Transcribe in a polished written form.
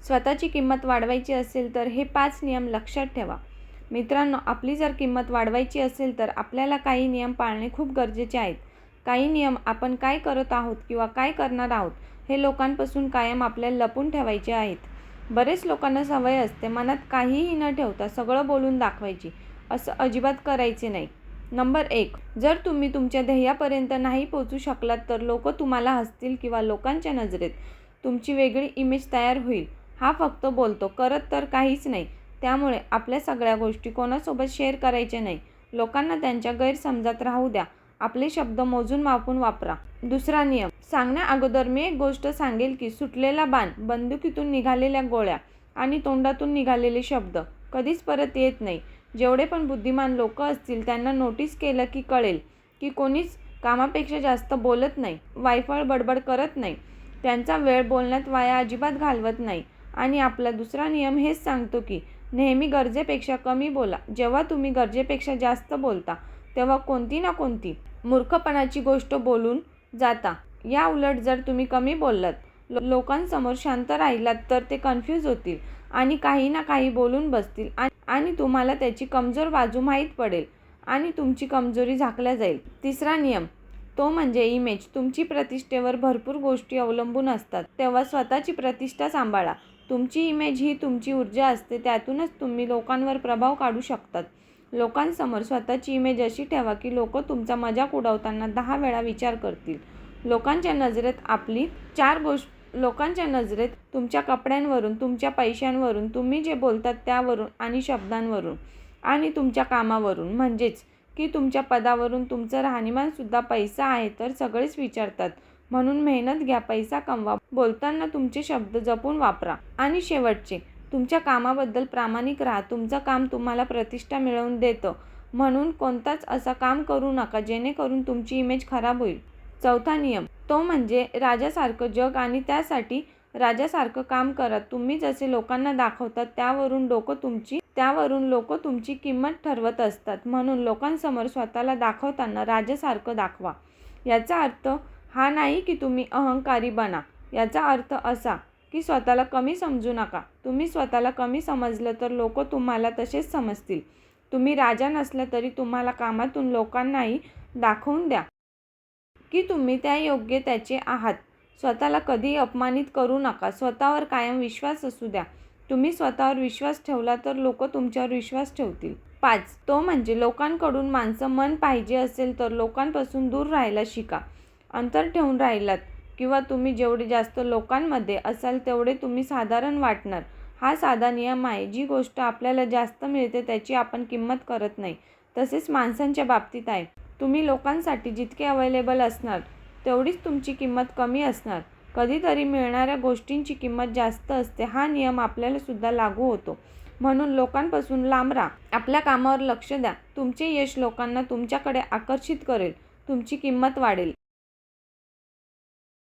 स्वतःची किंमत वाढवायची असेल तर हे 5 नियम लक्षात ठेवा. मित्रांनो, आपली जर किंमत वाढवायची असेल तर आपल्याला काही नियम पाळणे खूप गरजेचे आहेत. काही नियम आपण काय करत आहोत किंवा काय करणार आहोत हे लोकांपासून कायम आपल्याला लपवून ठेवायचे आहेत. बरेच लोकांना सवय असते मनात काहीही न ठेवता सगळं बोलून दाखवायची. असं अजिबात करायचे नाही. नंबर 1, जर तुम्ही तुमच्या ध्येयापर्यंत नाही पोहोचू शकलात तर लोक तुम्हाला हसतील किंवा लोकांच्या नजरेत तुमची वेगळी इमेज तयार होईल. हा फक्त बोलतो, करत तर काहीच नाही. त्यामुळे आपल्या सगळ्या गोष्टी कोणासोबत शेअर करायच्या नाही. लोकांना त्यांच्या गैरसमजात राहू द्या. आपले शब्द मोजून मापून वापरा. दुसरा नियम, सांगण्याअगोदर मी एक गोष्ट सांगेल की सुटलेला बाण, बंदुकीतून निघालेल्या गोळ्या आणि तोंडातून निघालेले शब्द कधीच परत येत नाही. जेवढे पण बुद्धिमान लोक असतील त्यांना नोटीस केलं की कळेल की कोणीच कामापेक्षा जास्त बोलत नाही, वायफळ बडबड करत नाही, त्यांचा वेळ बोलण्यात वाया अजिबात घालवत नाही. आणि आपला दुसरा नियम हेच सांगतो की नेहमी गरजेपेक्षा कमी बोला. जेव्हा तुम्ही गरजेपेक्षा जास्त बोलता तेव्हा कोणती ना कोणती मूर्खपणाची गोष्ट बोलून जाता. या उलट जर तुम्ही कमी बोललात, लोकांसमोर शांत राहिलात तर ते कन्फ्यूज होतील आणि काही ना काही बोलून बसतील आणि तुम्हाला त्याची कमजोर बाजू माहीत पडेल आणि तुमची कमजोरी झाकल्या जाईल. तिसरा नियम, तो म्हणजे इमेज. तुमची प्रतिष्ठेवर भरपूर गोष्टी अवलंबून असतात, तेव्हा स्वतःची प्रतिष्ठा सांभाळा. तुमची इमेज ही तुमची ऊर्जा असते, त्यातूनच तुम्ही लोकांवर प्रभाव काढू शकतात. लोकांसमोर स्वतःची इमेज अशी ठेवा की लोक तुमचा मजाक उडवताना 10 वेळा विचार करतील. लोकांच्या नजरेत तुमच्या कपड्यांवरून, तुमच्या पैशांवरून, तुम्ही जे बोलतात त्यावरून आणि शब्दांवरून आणि तुमच्या कामावरून, म्हणजेच की तुमच्या पदावरून तुमचं राहणीमानसुद्धा पैसा आहे तर सगळेच विचारतात. म्हणून मेहनत घ्या, पैसा कमवा, बोलताना तुमचे शब्द जपून वापरा. आणि शेवटचे, तुमच्या कामाबद्दल प्रामाणिक राहा. तुमचं काम तुम्हाला प्रतिष्ठा मिळवून देतं, म्हणून कोणताच असं काम करू नका जेणेकरून तुमची इमेज खराब होईल. चौथा नियम, तो म्हणजे राजासारखं जग आणि त्यासाठी राजासारखं काम करा. तुम्ही जसे लोकांना दाखवतात त्यावरून लोक तुमची किंमत ठरवत असतात. म्हणून लोकांसमोर स्वतःला दाखवताना राजासारखं दाखवा. याचा अर्थ हा नाही की तुम्ही अहंकारी बना. याचा अर्थ असा की स्वतःला कमी समजू नका. तुम्ही स्वतःला कमी समजलं तर लोक तुम्हाला तसेच समजतील. तुम्ही राजा नसला तरी तुम्हाला कामातून लोकांनाही दाखवून द्या की तुम्ही त्याचे आहात. स्वतःला कधीही अपमानित करू नका. स्वतःवर कायम विश्वास असू द्या. तुम्ही स्वतःवर विश्वास ठेवला तर लोक तुमच्यावर विश्वास ठेवतील. 5, तो म्हणजे लोकांकडून मन पाहिजे असेल तर लोकांपासून दूर राहायला शिका. अंतर ठेवून राहिलात किंवा तुम्ही जेवढे जास्त लोकांमध्ये असाल तेवढे तुम्ही साधारण वाटणार. हा साधा नियम आहे. जी गोष्ट आपल्याला जास्त मिळते त्याची आपण किंमत करत नाही. तसेच माणसांच्या बाबतीत आहे. तुम्ही लोकांसाठी जितके अवेलेबल असणार तेवढीच तुमची किंमत कमी असणार. कधीतरी मिळणाऱ्या गोष्टींची किंमत जास्त असते. हा नियम आपल्याला सुद्धा लागू होतो. म्हणून लोकांपासून लांब राहा. आपल्या कामावर लक्ष द्या. तुमचे यश लोकांना तुमच्याकडे आकर्षित करेल. तुमची किंमत वाढेल.